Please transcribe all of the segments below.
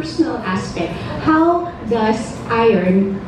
personal aspect, how does iron,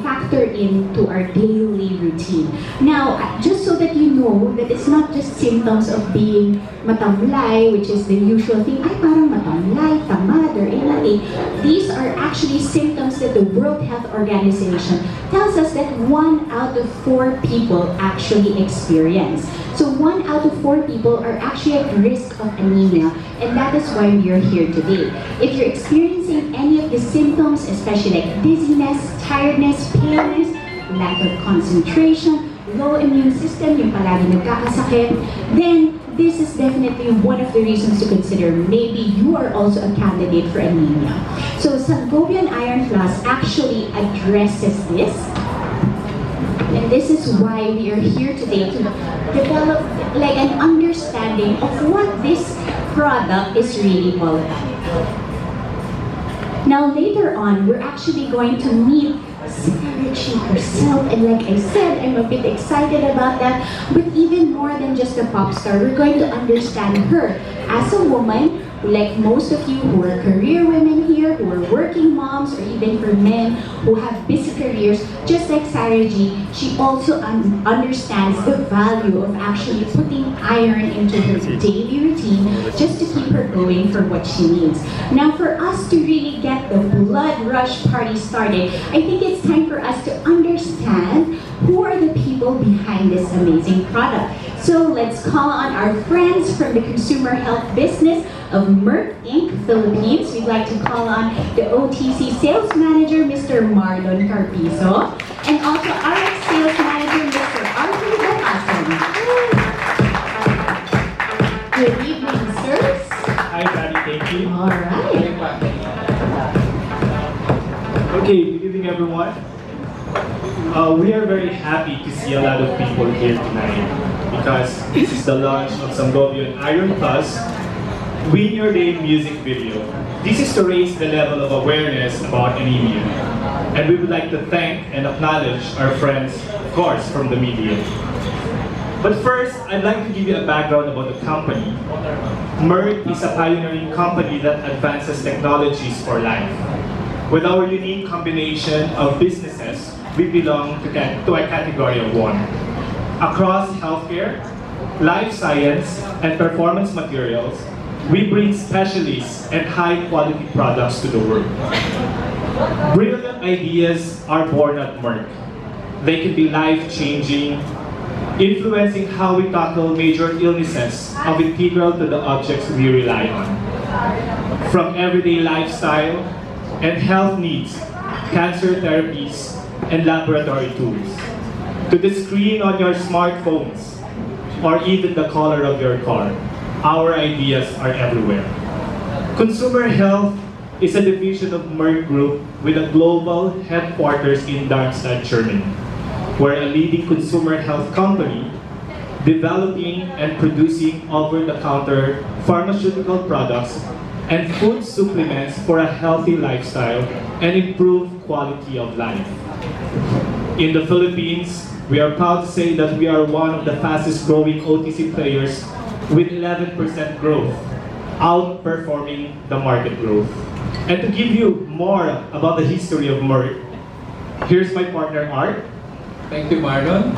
factor into our daily routine? Now, just so that you know that it's not just symptoms of being matamlay, which is the usual thing, ay parang matamlay, tamad, or anything. These are actually symptoms that the World Health Organization tells us that 1 out of 4 people actually experience. So 1 out of 4 people are actually at risk of anemia, and that is why we are here today. If you're experiencing any of the symptoms, especially like dizziness, tiredness, paleness, lack of concentration, low immune system, yung palagi nagkakasakit, then this is definitely one of the reasons to consider maybe you are also a candidate for anemia. So Sangobion Iron Plus actually addresses this. And this is why we are here today to develop like an understanding of what this product is really all about. Now later on, we're actually going to meet Sarah herself, and like I said, I'm a bit excited about that, but even more than just a pop star, we're going to understand her as a woman, like most of you who are career women here, who are working moms, or even for men who have busy careers, just like Sarah G, she also understands the value of actually putting iron into her daily routine just to keep her going for what she needs. Now for us to really get the blood rush party started, I think it's time for us to understand who are the people behind this amazing product. So let's call on our friends from the consumer health business of Merck Inc. Philippines. We'd like to call on the OTC sales manager, Mr. Marlon Carpizo, and also RX sales manager, Mr. Arthur Batason. Good evening, sirs. Hi, Patty. Thank you. All right. Okay, good evening, everyone. We are very happy to see a lot of people here tonight because this is the launch of Sangobion Iron Plus Win Your Day music video. This is to raise the level of awareness about anemia. And we would like to thank and acknowledge our friends, of course, from the media. But first, I'd like to give you a background about the company. Merck is a pioneering company that advances technologies for life. With our unique combination of businesses, we belong to a category of one. Across healthcare, life science, and performance materials, we bring specialists and high-quality products to the world. Brilliant ideas are born at Merck. They can be life-changing, influencing how we tackle major illnesses of integral to the objects we rely on. From everyday lifestyle and health needs, cancer therapies, and laboratory tools, to the screen on your smartphones, or even the color of your car, our ideas are everywhere. Consumer Health is a division of Merck Group with a global headquarters in Darmstadt, Germany. We're a leading consumer health company developing and producing over-the-counter pharmaceutical products and food supplements for a healthy lifestyle and improved quality of life. In the Philippines, we are proud to say that we are one of the fastest growing OTC players with 11% growth, outperforming the market growth. And to give you more about the history of Merck, here's my partner Art. Thank you, Marlon.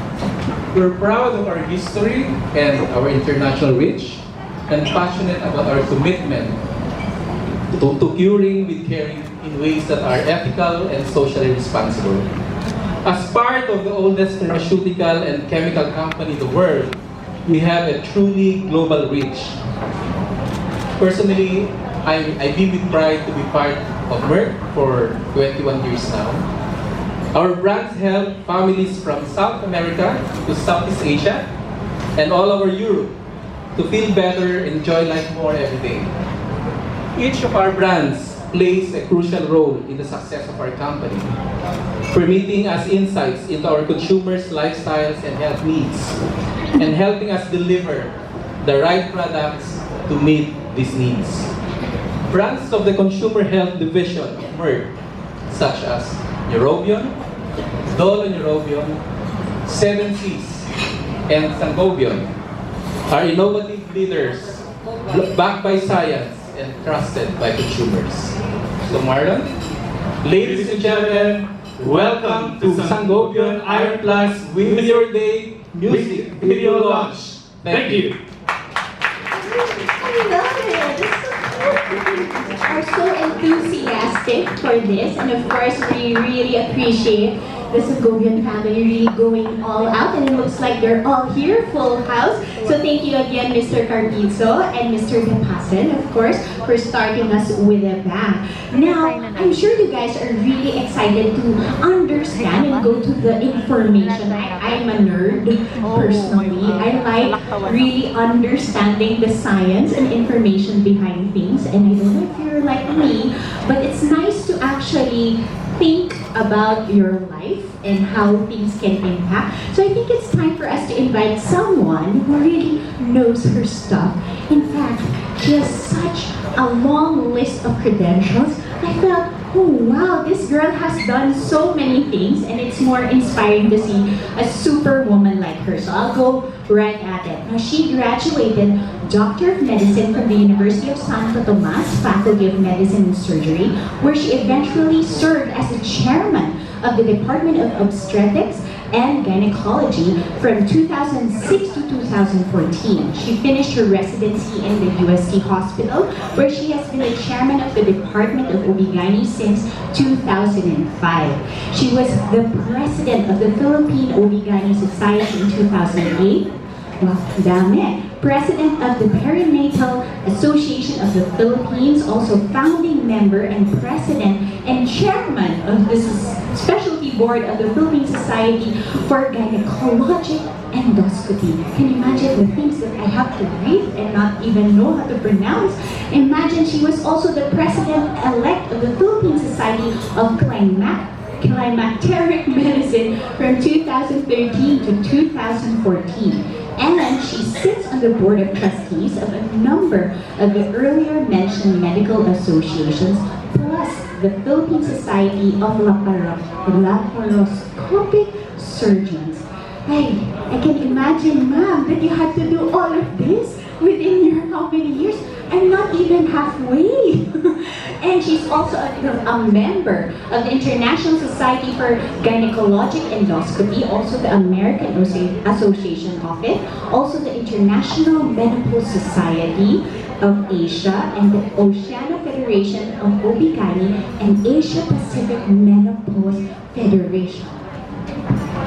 We're proud of our history and our international reach, and passionate about our commitment to curing with caring in ways that are ethical and socially responsible. As part of the oldest pharmaceutical and chemical company in the world, we have a truly global reach. Personally, I've been with pride to be part of Merck for 21 years now. Our brands help families from South America to Southeast Asia and all over Europe to feel better, enjoy life more every day. Each of our brands plays a crucial role in the success of our company, permitting us insights into our consumers' lifestyles and health needs, and helping us deliver the right products to meet these needs. Brands of the Consumer Health Division of Merck, such as Neurobion, Neurobion, 7Cs, and Sangobion, are innovative leaders backed by science and trusted by consumers. to Marlon. Ladies and gentlemen, welcome to Sangobion Iron Plus Win Your Day music video launch. Thank you. I love it. You are so enthusiastic for this, and of course, we really appreciate the Sangobion family really going all out, and it looks like they're all here, full house. So thank you again, Mr. Carpizo and Mr. Depasen, of course, for starting us with a bang. Now, I'm sure you guys are really excited to understand and go to the information. I'm a nerd, personally. I like really understanding the science and information behind things, and I don't know if you're like me, but it's nice to actually think about your life and how things can impact. So I think it's time for us to invite someone who really knows her stuff. In fact, she has such a long list of credentials. I felt, oh wow, this girl has done so many things, and it's more inspiring to see a superwoman like her. So I'll go right at it. Now, she graduated Doctor of Medicine from the University of Santo Tomas, Faculty of Medicine and Surgery, where she eventually served as the chairman of the Department of Obstetrics and Gynecology from 2006 to 2014. She finished her residency in the UST Hospital, where she has been the chairman of the Department of OB/GYN since 2005. She was the president of the Philippine OB/GYN Society in 2008. Wow, dami. President of the Perinatal Association of the Philippines, also founding member and president and chairman of the specialty board of the Philippine Society for Gynecologic Endoscopy. Can you imagine the things that I have to read and not even know how to pronounce? Imagine she was also the president-elect of the Philippine Society of Climacteric Medicine from 2013 to 2014. And she sits on the board of trustees of a number of the earlier mentioned medical associations, plus the Philippine Society of Laparoscopic Surgeons. I can imagine, ma'am, that you had to do all of this within your how many years? I'm not even halfway. And she's also a member of the International Society for Gynecologic Endoscopy, also the American Association of it, also the International Menopause Society of Asia, and the Oceania Federation of OB/GYN and Asia Pacific Menopause Federation.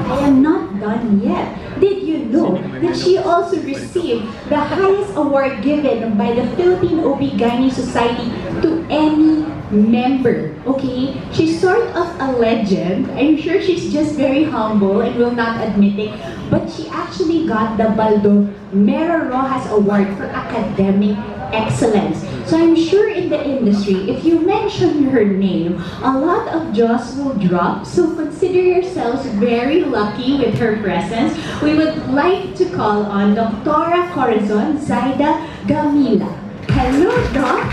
I am not done yet. Did you know that she also received the highest award given by the Philippine OB/GYN Society to any member? Okay, she's sort of a legend. I'm sure she's just very humble and will not admit it, but she actually got the Baldomero Rojas Award for academic excellence. So I'm sure in the industry, if you mention her name, a lot of jaws will drop. So consider yourselves very lucky with her presence. We would like to call on Dr. Corazon Zaida Gamila. Hello, Doc.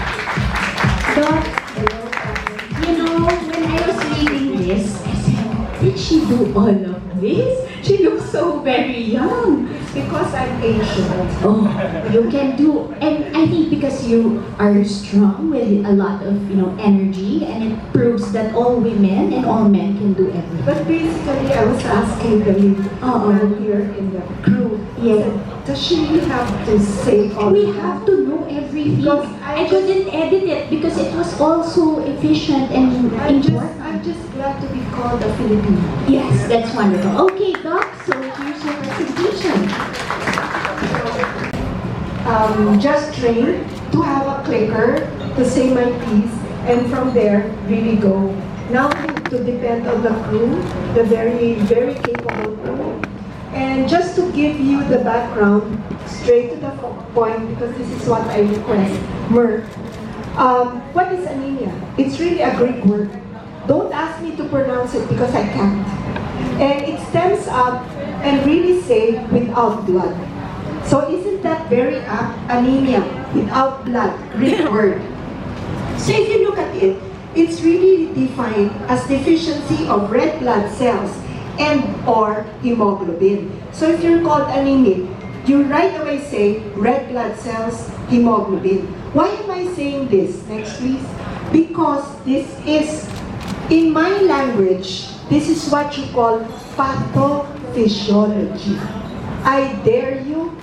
Doc, you know, when I was reading this, I said, did she do all of this? She looks so very young. Because I'm Asian. Oh, you can do, and I think because you are strong with a lot of, energy, and it proves that all women and all men can do everything. But basically, I was asking the lady here in the crew, Yeah. does she really have to say all We that? have to know everything. Because I couldn't edit it because it was also efficient and important. I'm just glad to be called a Filipino. Yes, that's wonderful. Okay, Doc, so here's your presentation. Just train to have a clicker to say my piece, and from there, really go. Now to depend on the crew, the very, very capable crew. And just to give you the background, straight to the point, because this is what I request, Merck. What is anemia? It's really a Greek word. Don't ask me to pronounce it because I can't. And it stems up and really say without blood. So isn't that very apt? Anemia, without blood, Greek word. So if you look at it, it's really defined as deficiency of red blood cells and or hemoglobin. So if you're called anemic, you right away say red blood cells, hemoglobin. Why am I saying this? Next please. because this is, in my language, this is what you call pathophysiology. I dare you,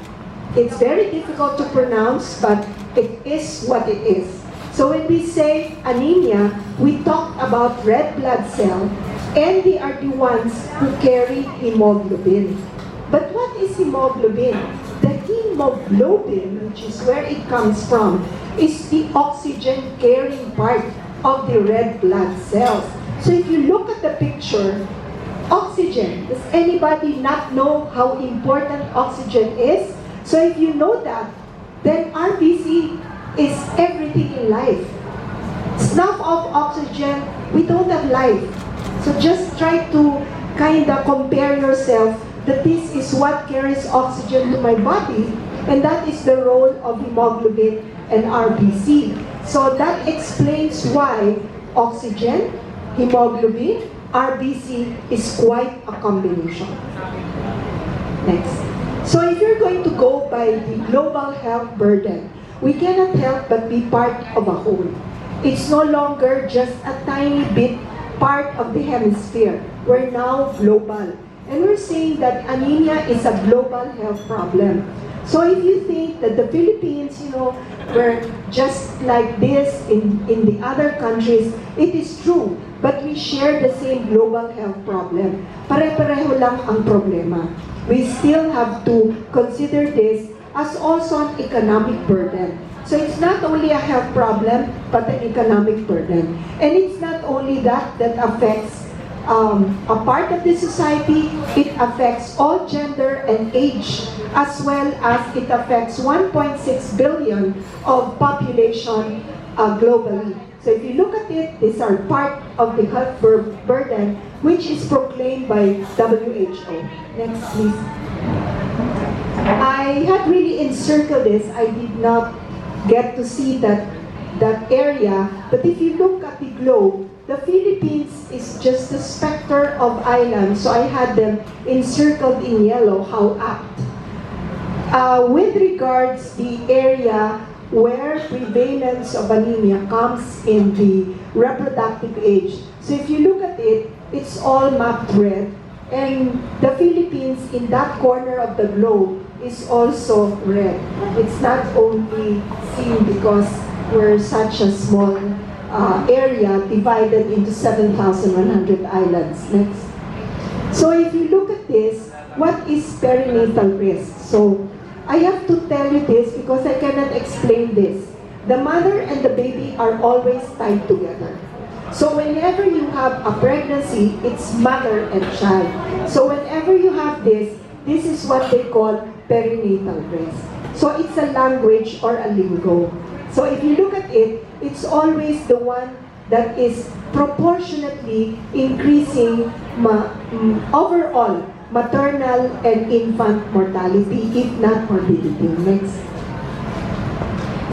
it's very difficult to pronounce, but it is what it is. So when we say anemia, we talk about red blood cell, and they are the ones who carry hemoglobin. But what is hemoglobin? The hemoglobin, which is where it comes from, is the oxygen-carrying part of the red blood cells. So if you look at the picture, oxygen, does anybody not know how important oxygen is? So if you know that, then RBC is everything in life. Snuff off oxygen, we don't have life. So just try to kind of compare yourself that this is what carries oxygen to my body, and that is the role of hemoglobin and RBC. So that explains why oxygen, hemoglobin, RBC is quite a combination. Next. So if you're going to go by the global health burden, we cannot help but be part of a whole. It's no longer just a tiny bit part of the hemisphere. We're now global. And we're saying that anemia is a global health problem. So if you think that the Philippines, were just like this in the other countries, it is true. But we share the same global health problem. Pare-pareho lang ang problema. We still have to consider this as also an economic burden. So it's not only a health problem, but an economic burden. And it's not only that affects a part of the society, it affects all gender and age, as well as it affects 1.6 billion of population globally. So if you look at it, these are part of the health burden, which is proclaimed by WHO. Next, please. I had really encircled this. I did not get to see that area, but if you look at the globe, the Philippines is just a specter of islands, so I had them encircled in yellow. How apt. With regards the area where prevalence of anemia comes in the reproductive age. So if you look at it, it's all mapped red. And the Philippines in that corner of the globe is also red. It's not only seen because we're such a small area divided into 7,100 islands. Next. So if you look at this, what is perinatal risk? So I have to tell you this because I cannot explain this. The mother and the baby are always tied together. So whenever you have a pregnancy, it's mother and child. So whenever you have this is what they call perinatal risk. So it's a language or a lingo. So if you look at it, it's always the one that is proportionately increasing overall maternal and infant mortality, if not morbidity. Next.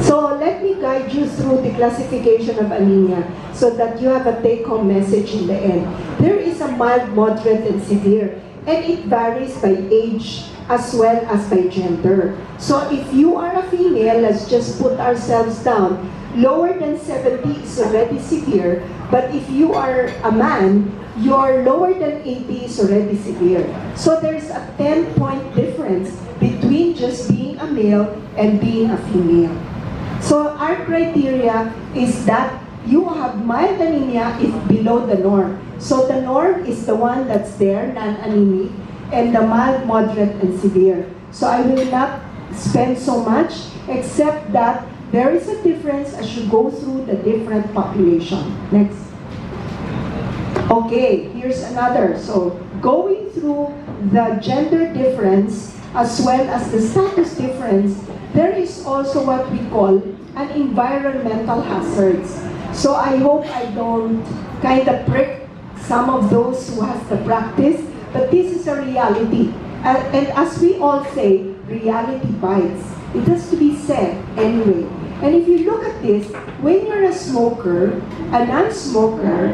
So let me guide you through the classification of anemia so that you have a take-home message in the end. There is a mild, moderate, and severe, and it varies by age as well as by gender. So if you are a female, let's just put ourselves down, lower than 70 is already severe, but if you are a man, your lower than 80 is already severe. So there's a 10-point difference between just being a male and being a female. So our criteria is that you have mild anemia if below the norm. So the norm is the one that's there, non-anemic, and the mild, moderate, and severe. So I will not spend so much, except that there is a difference as you go through the different population. Next. Okay, here's another. So going through the gender difference as well as the status difference, there is also what we call an environmental hazards. So I hope I don't kind of prick some of those who has the practice, but this is a reality. And as we all say, reality bites. It has to be said anyway. And if you look at this, when you're a smoker, a non-smoker,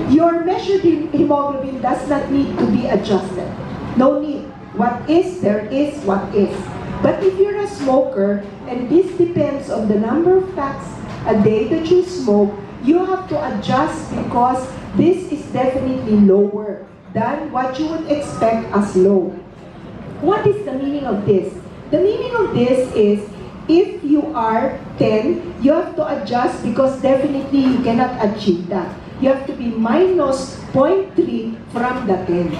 your measured hemoglobin does not need to be adjusted. No need. What is, there is what is. But if you're a smoker, and this depends on the number of packs a day that you smoke, you have to adjust because this is definitely lower than what you would expect as low. What is the meaning of this? The meaning of this is if you are 10, you have to adjust because definitely you cannot achieve that. You have to be minus 0.3 from the 10.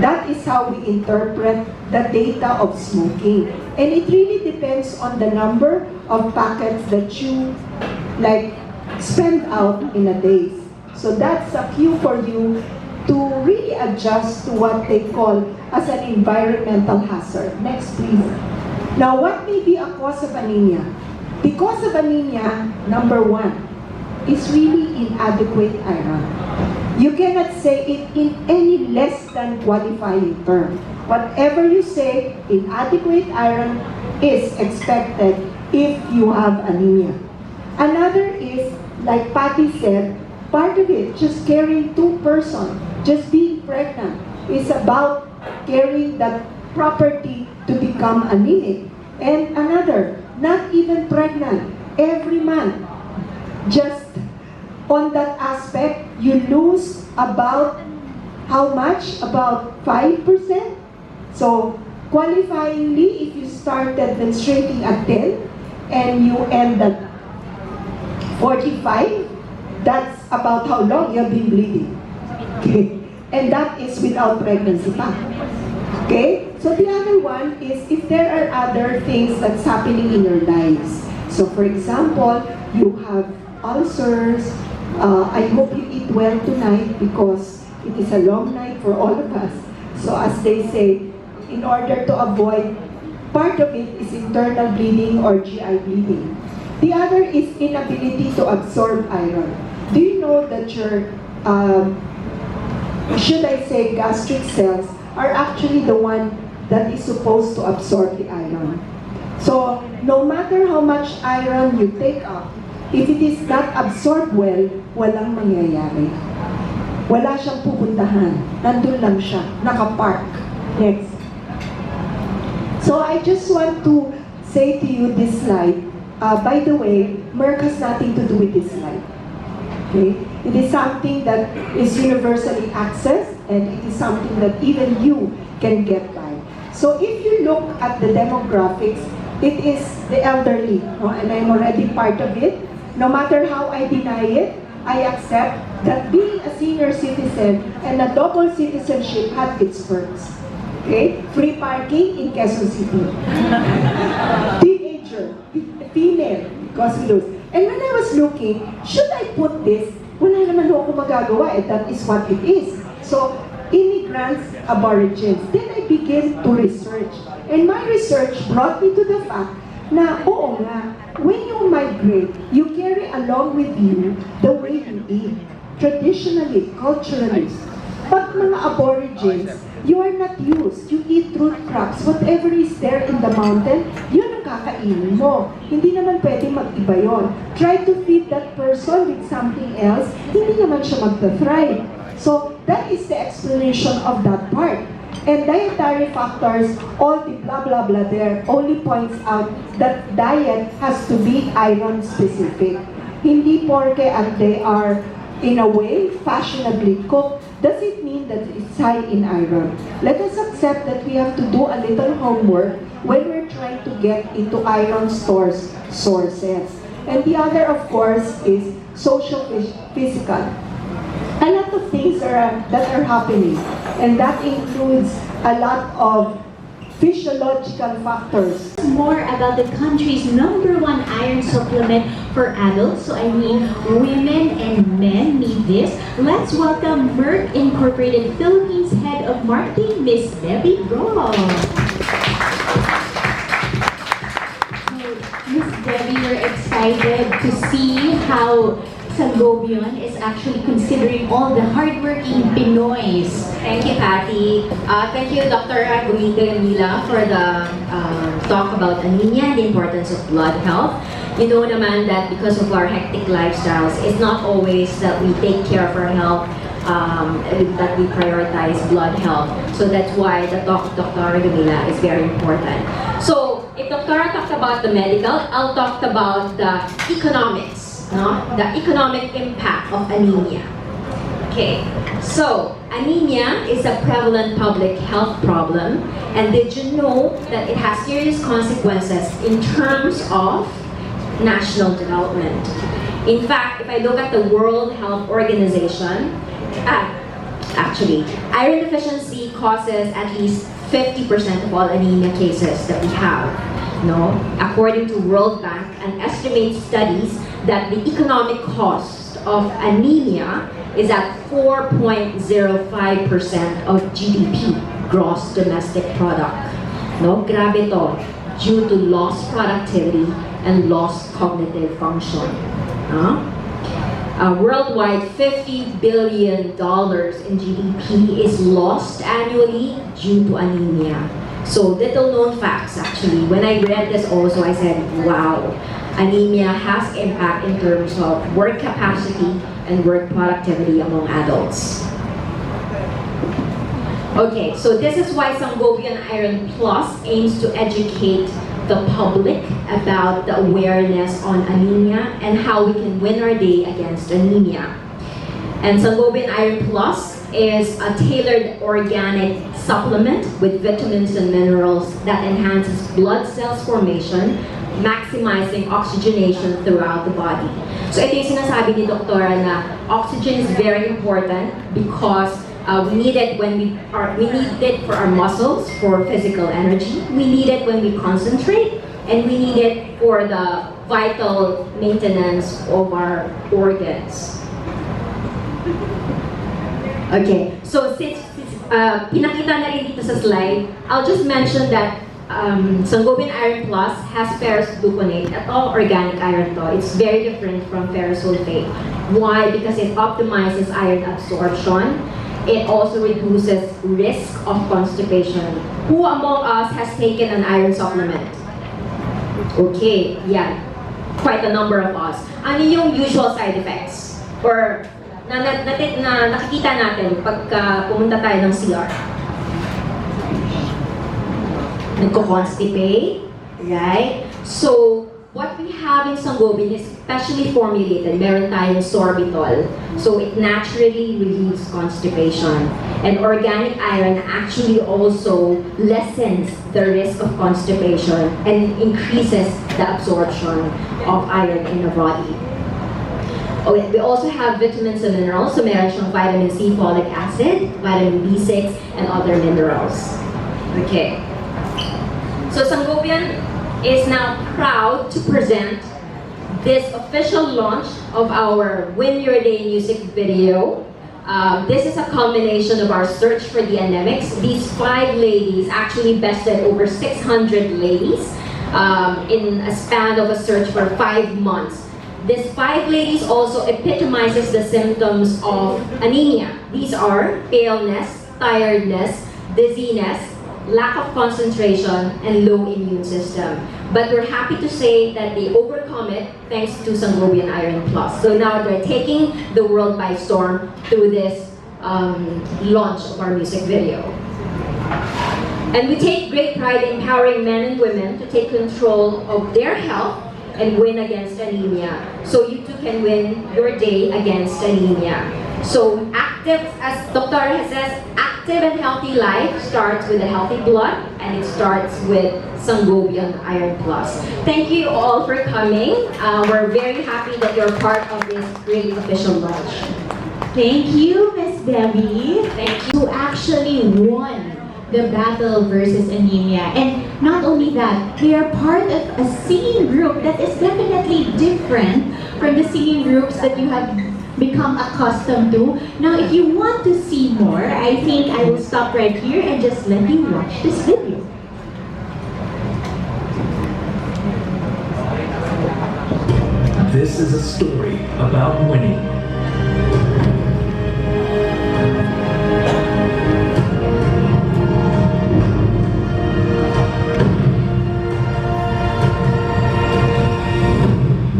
That is how we interpret the data of smoking. And it really depends on the number of packets that you spend out in a day. So that's a cue for you to really adjust to what they call as an environmental hazard. Next, please. Now, what may be a cause of anemia? The cause of anemia, number one, is really inadequate iron. You cannot say it in any less than qualifying term. Whatever you say, inadequate iron is expected if you have anemia. Another is, like Patty said, part of it, just carrying 2 persons, just being pregnant, is about carrying that property to become anemic. And another, not even pregnant, every month, just on that aspect, you lose about how much? About 5%. So, qualifyingly, if you started menstruating at 10 and you end at 45, that's about how long you have been bleeding. Okay? And that is without pregnancy pa. Okay? So the other one is if there are other things that's happening in your lives. So for example, you have ulcers. I hope you eat well tonight because it is a long night for all of us. So as they say, in order to avoid, part of it is internal bleeding or GI bleeding. The other is inability to absorb iron. Do you know that your, should I say, gastric cells are actually the one that is supposed to absorb the iron? So, no matter how much iron you take up, if it is not absorbed well, walang mangyayari. Wala siyang pupuntahan. Nandun lang siya, nakapark. Next. So, I just want to say to you this slide. By the way, Merck has nothing to do with this slide. Okay? It is something that is universally accessed, and it is something that even you can get by. So if you look at the demographics, it is the elderly, no? And I'm already part of it. No matter how I deny it, I accept that being a senior citizen and a double citizenship had its perks. Okay? Free parking in Quezon City. Teenager, female, because we lose. And when I was looking, should I put this? Wala naman ako magagawa, that is what it is. So, immigrants, aborigines. Then I began to research. And my research brought me to the fact na, oo nga, when you migrate, you carry along with you the way you eat. Traditionally, culturally. But mga aborigines, you are not used. You eat root crops. Whatever is there in the mountain, yun ang kakainin mo. Hindi naman pwede mag-iba yun. Try to feed that person with something else, hindi naman siya mag-thrive. So, that is the explanation of that part. And dietary factors, all the blah blah blah there, only points out that diet has to be iron specific. Hindi porke and they are, in a way, fashionably cooked, does it mean that it's high in iron? Let us accept that we have to do a little homework when we're trying to get into iron sources. And the other, of course, is social physical. A lot of things that are happening, and that includes a lot of physiological factors. More about the country's #1 iron supplement for adults. So I mean, women and men need this. Let's welcome Merck Incorporated Philippines Head of Marketing, Miss Debbie Go. Miss Debbie, we're excited to see how Sangobion is actually considering all the hardworking Pinoys. Thank you, Patty. Thank you, Dr. Gumila, for the talk about anemia, the importance of blood health. You know naman that because of our hectic lifestyles, it's not always that we take care of our health, that we prioritize blood health. So that's why the talk of Dr. Gumila is very important. So if Dr. talked about the medical, I'll talk about the economics. no? The economic impact of anemia. Okay, so anemia is a prevalent public health problem, and did you know that it has serious consequences in terms of national development? In fact, if I look at the World Health Organization, actually, iron deficiency causes at least 50% of all anemia cases that we have. No? According to World Bank, and estimates studies that the economic cost of anemia is at 4.05% of GDP, gross domestic product. No? Grabe to, due to lost productivity and lost cognitive function. Worldwide, $50 billion in GDP is lost annually due to anemia. So little known facts actually. When I read this also, I said, wow, anemia has impact in terms of work capacity and work productivity among adults. Okay, so this is why Sangobion Iron Plus aims to educate the public about the awareness on anemia and how we can win our day against anemia. And Sangobion Iron Plus is a tailored organic supplement with vitamins and minerals that enhances blood cells formation, maximizing oxygenation throughout the body. So ito yung sinasabi ni Doktora na oxygen is very important because we need it we need it for our muscles, for physical energy. We need it when we concentrate, and we need it for the vital maintenance of our organs. Okay, so since pinakita na rin dito sa slide, I'll just mention that Sangobion Iron Plus has ferrous gluconate, at all organic iron to. It's very different from ferrous sulfate. Why? Because it optimizes iron absorption. It also reduces risk of constipation. Who among us has taken an iron supplement? Okay, yeah, quite a number of us. Ano yung usual side effects? Or nakikita natin pagka pumunta tayo ng CR? Nagko-constipate, right? So, what we have in Sangobion is specially formulated. Meron tayong sorbitol. So it naturally relieves constipation. And organic iron actually also lessens the risk of constipation and increases the absorption of iron in the body. Okay, we also have vitamins and minerals. So meron siyang vitamin C, folic acid, vitamin B6, and other minerals. Okay. So Sangobion is now proud to present this official launch of our Win Your Day music video. This is a culmination of our search for the anemics. These 5 ladies actually bested over 600 ladies in a span of a search for 5 months. These 5 ladies also epitomizes the symptoms of anemia. These are paleness, tiredness, dizziness, lack of concentration, and low immune system. But we're happy to say that they overcome it thanks to Sangobion Iron Plus. So now they're taking the world by storm through this launch of our music video. And we take great pride in empowering men and women to take control of their health and win against anemia. So you too can win your day against anemia. So active, as Dr. says, active and healthy life starts with a healthy blood, and it starts with Sangobion Iron Plus. Thank you all for coming. We're very happy that you're part of this great official launch. Thank you, Miss Debbie. Thank you. Who actually won the battle versus anemia. And not only that, they are part of a singing group that is definitely different from the singing groups that you have become accustomed to. Now, if you want to see more, I think I will stop right here and just let you watch this video. This is a story about winning.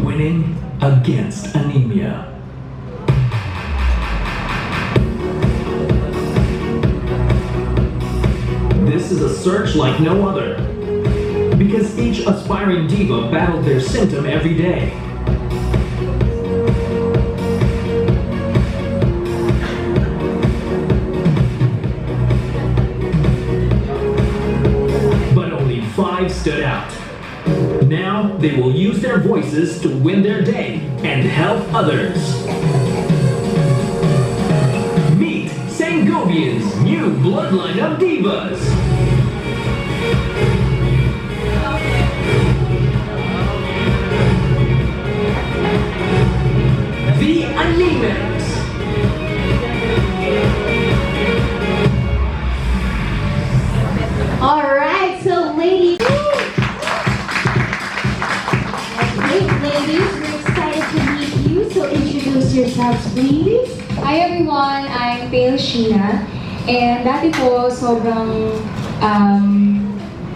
Winning against anemia. This is a search like no other, because each aspiring diva battled their symptom every day. stood out. Now they will use their voices to win their day and help others. Meet Sangobion's new bloodline of divas. The Anemics. Alright, so ladies. Okay, ladies, we're excited to meet you. So introduce yourselves, please. Hi everyone, I'm Pale Sheena. And dati po, sobrang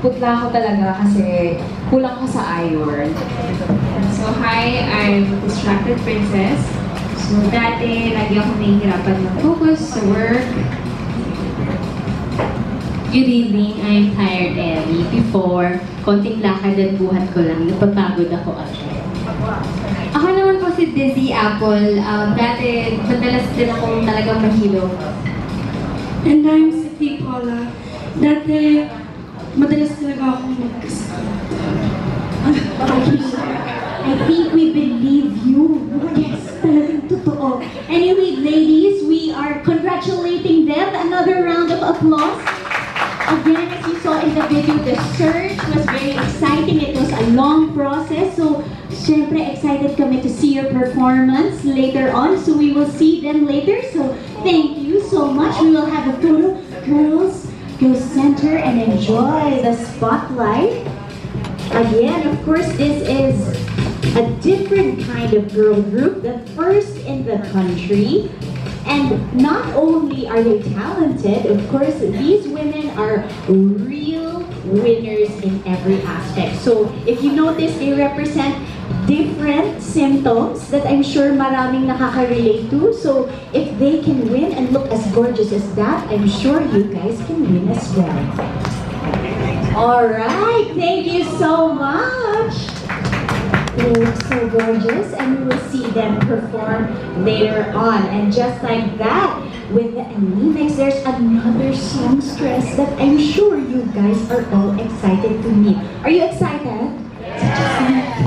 putla ako talaga kasi kulang ko sa iron. So hi, I'm Distracted Princess. So dati, lagi ako nahihirapan mag-focus sa work. Good evening, I'm Tired Ellie. Before, konting lakad at buhat ko lang, napapagod ako agad. Ako naman po si Dizzy Apple. Dati, madalas din akong talagang mahilo. And I'm City Paula. Dati, madalas talaga akong magkasakit. I think we believe you. Yes, talagang totoo. Anyway, ladies, we are congratulating them. Another round of applause. Again, as you saw in the video, the search was very exciting. It was a long process. So, syempre, excited kami to see your performance later on. So, we will see them later. So, thank you so much. We will have a photo. Girls, go center and enjoy the spotlight. Again, of course, this is a different kind of girl group, the first in the country. And not only are they talented, of course, these women are real winners in every aspect. So, if you notice, they represent different symptoms that I'm sure maraming nakaka-relate to. So, if they can win and look as gorgeous as that, I'm sure you guys can win as well. Alright, thank you so much! They look so gorgeous, and we will see them perform later on. And just like that, with the Anemics, there's another songstress that I'm sure you guys are all excited to meet. Are you excited?